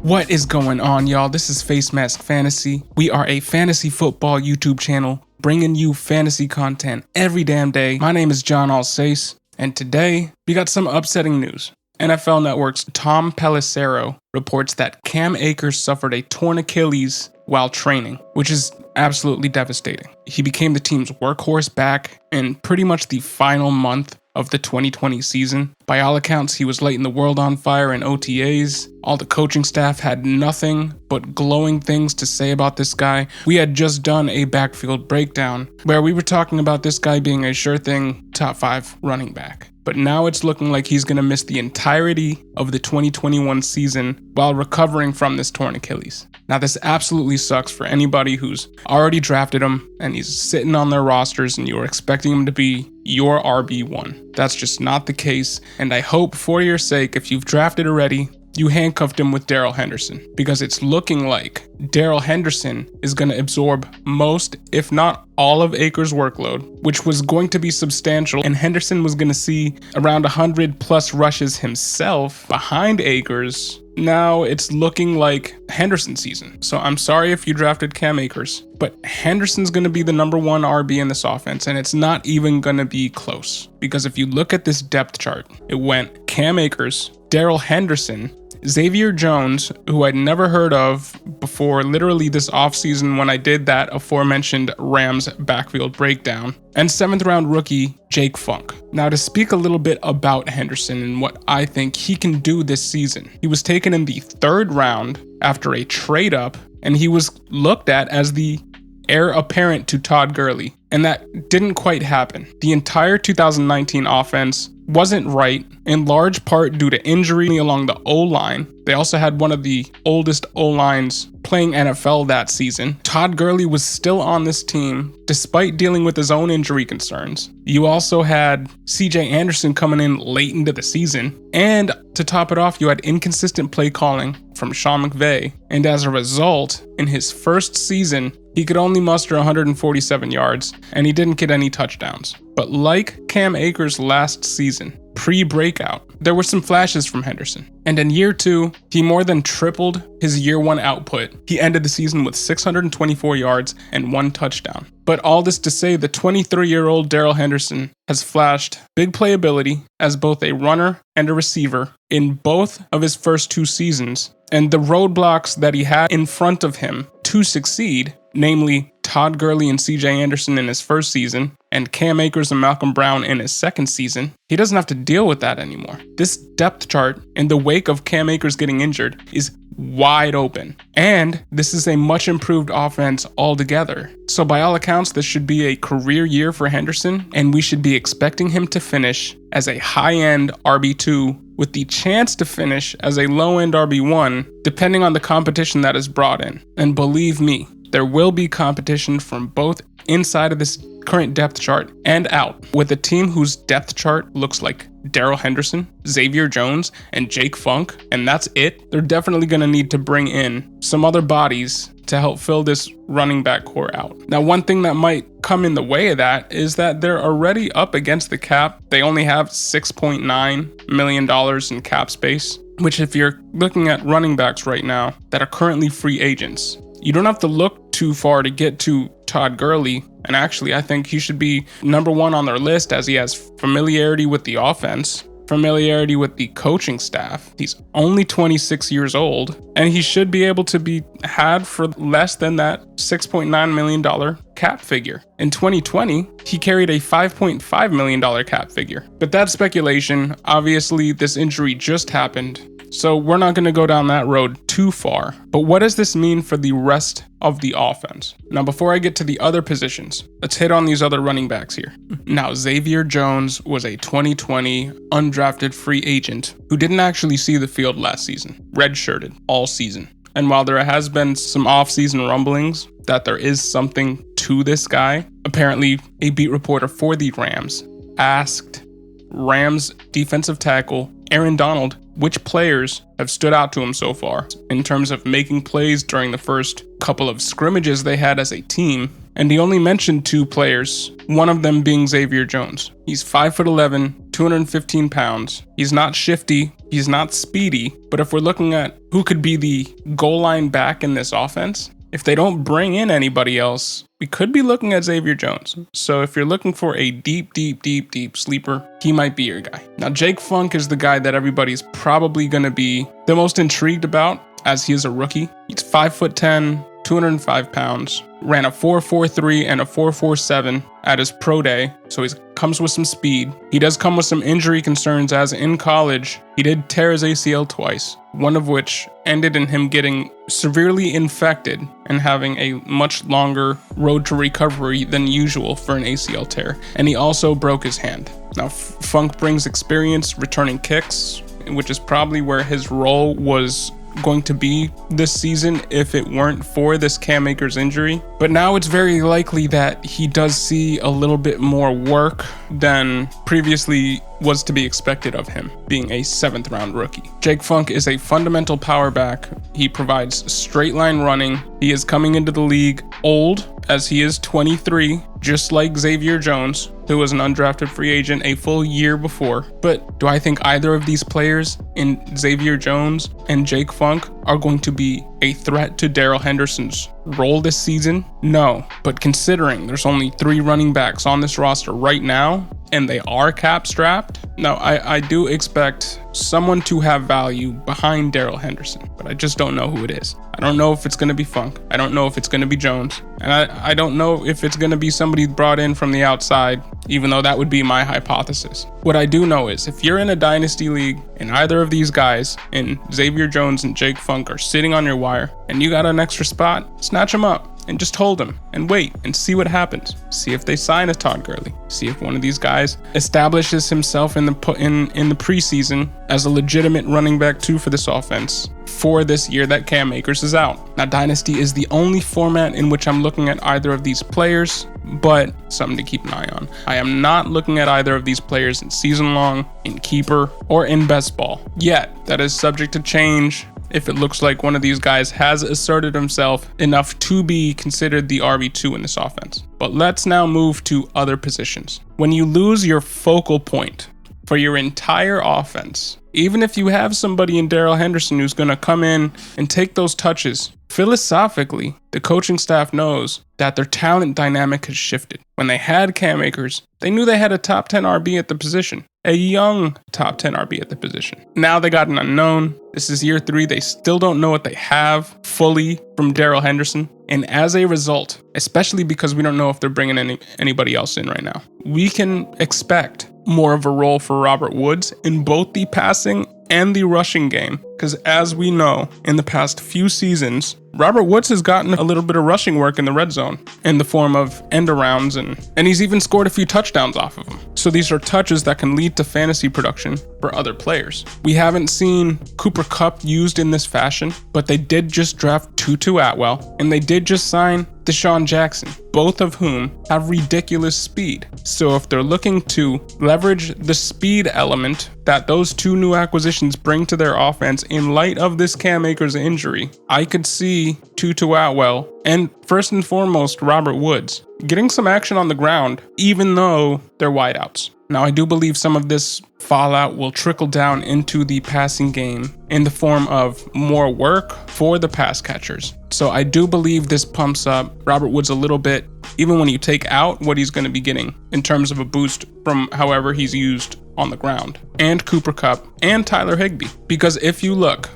What is going on, y'all? This is Face Mask Fantasy. We are a fantasy football YouTube channel bringing you fantasy content every damn day. My name is John Alsace, and today we got some upsetting news. NFL Network's Tom Pelissero reports that Cam Akers suffered a torn Achilles while training, which is absolutely devastating. He became the team's workhorse back in pretty much the final month of the 2020 season. By all accounts, he was lighting the world on fire in OTAs. All the coaching staff had nothing but glowing things to say about this guy. We had just done a backfield breakdown where we were talking about this guy being a sure thing top 5 running back. But now it's looking like he's going to miss the entirety of the 2021 season while recovering from this torn Achilles. Now, this absolutely sucks for anybody who's already drafted him and he's sitting on their rosters and you're expecting him to be your RB1. That's just not the case, and I hope for your sake, if you've drafted already, you handcuffed him with Darrell Henderson, because it's looking like Darrell Henderson is going to absorb most, if not all, of Akers' workload, which was going to be substantial, and Henderson was going to see around 100 plus rushes himself behind Akers. Now it's looking like Henderson season. So I'm sorry if you drafted Cam Akers, but Henderson's going to be the number 1 RB in this offense, and it's not even going to be close. Because if you look at this depth chart, it went Cam Akers, Darrell Henderson, Xavier Jones, who I'd never heard of before literally this offseason when I did that aforementioned Rams backfield breakdown, and 7th round rookie Jake Funk. Now, to speak a little bit about Henderson and what I think he can do this season, he was taken in the 3rd round after a trade up, and he was looked at as the heir apparent to Todd Gurley, and that didn't quite happen. The entire 2019 offense wasn't right, in large part due to injury along the O-line. They also had one of the oldest O-lines playing NFL that season. Todd Gurley was still on this team despite dealing with his own injury concerns. You also had CJ Anderson coming in late into the season, and to top it off, you had inconsistent play calling from Sean McVay, and as a result, in his first season, he could only muster 147 yards, and he didn't get any touchdowns. But like Cam Akers last season, pre-breakout, there were some flashes from Henderson. And in year 2, he more than tripled his year 1 output. He ended the season with 624 yards and 1 touchdown. But all this to say, the 23-year-old Darrell Henderson has flashed big playability as both a runner and a receiver in both of his first 2 seasons. And the roadblocks that he had in front of him to succeed, namely Todd Gurley and CJ Anderson in his first season, and Cam Akers and Malcolm Brown in his second season, he doesn't have to deal with that anymore. This depth chart, in the wake of Cam Akers getting injured, is wide open. And this is a much improved offense altogether. So by all accounts, this should be a career year for Henderson, and we should be expecting him to finish as a high-end RB2 with the chance to finish as a low-end RB1, depending on the competition that is brought in. And believe me, there will be competition from both inside of this current depth chart and out. With a team whose depth chart looks like Darrell Henderson, Xavier Jones, and Jake Funk, and that's it, they're definitely going to need to bring in some other bodies to help fill this running back core out. Now, one thing that might come in the way of that is that they're already up against the cap. They only have $6.9 million in cap space, which if you're looking at running backs right now that are currently free agents, you don't have to look too far to get to Todd Gurley, and actually I think he should be number 1 on their list as he has familiarity with the offense, familiarity with the coaching staff. He's only 26 years old, and he should be able to be had for less than that $6.9 million cap figure. In 2020, he carried a $5.5 million cap figure. But that's speculation. Obviously, this injury just happened, so we're not going to go down that road too far. But what does this mean for the rest of the offense? Now, before I get to the other positions, let's hit on these other running backs here. Now, Xavier Jones was a 2020 undrafted free agent who didn't actually see the field last season, redshirted all season. And while there has been some off-season rumblings that there is something to this guy, apparently a beat reporter for the Rams asked Rams defensive tackle Aaron Donald which players have stood out to him so far in terms of making plays during the first couple of scrimmages they had as a team. And he only mentioned 2 players, one of them being Xavier Jones. He's 5'11", 215 pounds. He's not shifty, he's not speedy, but if we're looking at who could be the goal line back in this offense, if they don't bring in anybody else, we could be looking at Xavier Jones. So if you're looking for a deep sleeper, he might be your guy. Now, Jake Funk is the guy that everybody's probably going to be the most intrigued about, as he is a rookie. He's 5'10", 205 pounds, ran a 4.43 and a 4.47 at his pro day, so he comes with some speed. He does come with some injury concerns, as in college, he did tear his ACL twice, one of which ended in him getting severely infected and having a much longer road to recovery than usual for an ACL tear, and he also broke his hand. Now, Funk brings experience returning kicks, which is probably where his role was going to be this season if it weren't for this Cam Akers injury. But now it's very likely that he does see a little bit more work than previously was to be expected of him, being a 7th round rookie. Jake Funk is a fundamental power back. He provides straight line running. He is coming into the league old, as he is 23, just like Xavier Jones, who was an undrafted free agent a full year before. But do I think either of these players, in Xavier Jones and Jake Funk, are going to be a threat to Darrell Henderson's role this season? No. But considering there's only 3 running backs on this roster right now, and they are cap strapped, now I do expect someone to have value behind Darrell Henderson, but I just don't know who it is. I don't know if it's going to be Funk. I don't know if it's going to be Jones. And I don't know if it's going to be somebody brought in from the outside, even though that would be my hypothesis. What I do know is if you're in a dynasty league and either of these guys, in Xavier Jones and Jake Funk, are sitting on your wire and you got an extra spot, snatch them up and just hold them and wait and see what happens. See if they sign a Todd Gurley. See if one of these guys establishes himself in the preseason as a legitimate running back 2 for this offense for this year that Cam Akers is out. Now, Dynasty is the only format in which I'm looking at either of these players, but something to keep an eye on. I am not looking at either of these players in season long, in keeper, or in best ball yet. That is subject to change if it looks like one of these guys has asserted himself enough to be considered the RB2 in this offense. But let's now move to other positions. When you lose your focal point for your entire offense, even if you have somebody in Darrell Henderson who's going to come in and take those touches, philosophically, the coaching staff knows that their talent dynamic has shifted. When they had Cam Akers, they knew they had a top 10 RB at the position, a young top 10 RB at the position. Now they got an unknown. This is year 3. They still don't know what they have fully from Darrell Henderson. And as a result, especially because we don't know if they're bringing anybody else in right now, we can expect more of a role for Robert Woods in both the passing and the rushing game. Because as we know, in the past few seasons, Robert Woods has gotten a little bit of rushing work in the red zone in the form of end-arounds, and he's even scored a few touchdowns off of them. So these are touches that can lead to fantasy production for other players. We haven't seen Cooper Kupp used in this fashion, but they did just draft Tutu Atwell, and they did just sign Deshaun Jackson, both of whom have ridiculous speed. So if they're looking to leverage the speed element that those 2 new acquisitions bring to their offense in light of this Cam Akers injury, I could see Tutu Atwell and first and foremost Robert Woods getting some action on the ground, even though they're wideouts. Now, I do believe some of this fallout will trickle down into the passing game in the form of more work for the pass catchers. So I do believe this pumps up Robert Woods a little bit, even when you take out what he's going to be getting in terms of a boost from however he's used on the ground, and Cooper Kupp and Tyler Higbee. Because if you look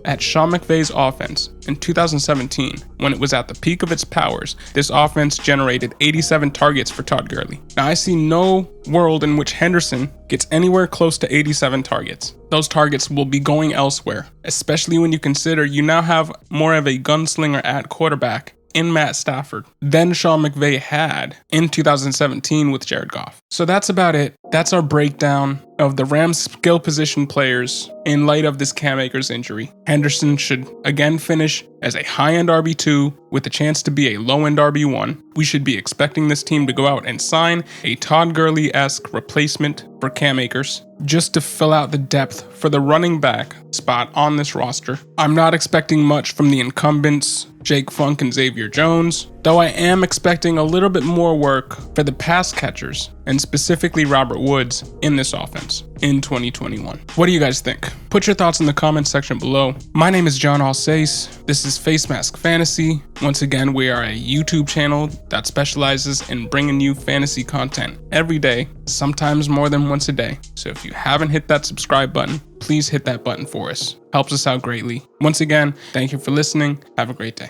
at Sean McVay's offense in 2017, when it was at the peak of its powers, this offense generated 87 targets for Todd Gurley. Now, I see no world in which Henderson gets anywhere close to 87 targets. Those targets will be going elsewhere, especially when you consider you now have more of a gunslinger at quarterback in Matt Stafford than Sean McVay had in 2017 with Jared Goff. So that's about it That's our breakdown of the Rams' skill position players in light of this Cam Akers injury. Henderson should again finish as a high-end RB2 with a chance to be a low-end RB1. We should be expecting this team to go out and sign a Todd Gurley-esque replacement for Cam Akers, just to fill out the depth for the running back spot on this roster. I'm not expecting much from the incumbents, Jake Funk and Xavier Jones, though I am expecting a little bit more work for the pass catchers, and specifically Robert Woods, in this offense in 2021. What do you guys think? Put your thoughts in the comments section below. My name is John Alsace. This is Face Mask Fantasy. Once again, we are a YouTube channel that specializes in bringing you fantasy content every day, sometimes more than once a day. So if you haven't hit that subscribe button, please hit that button for us. Helps us out greatly. Once again, thank you for listening. Have a great day.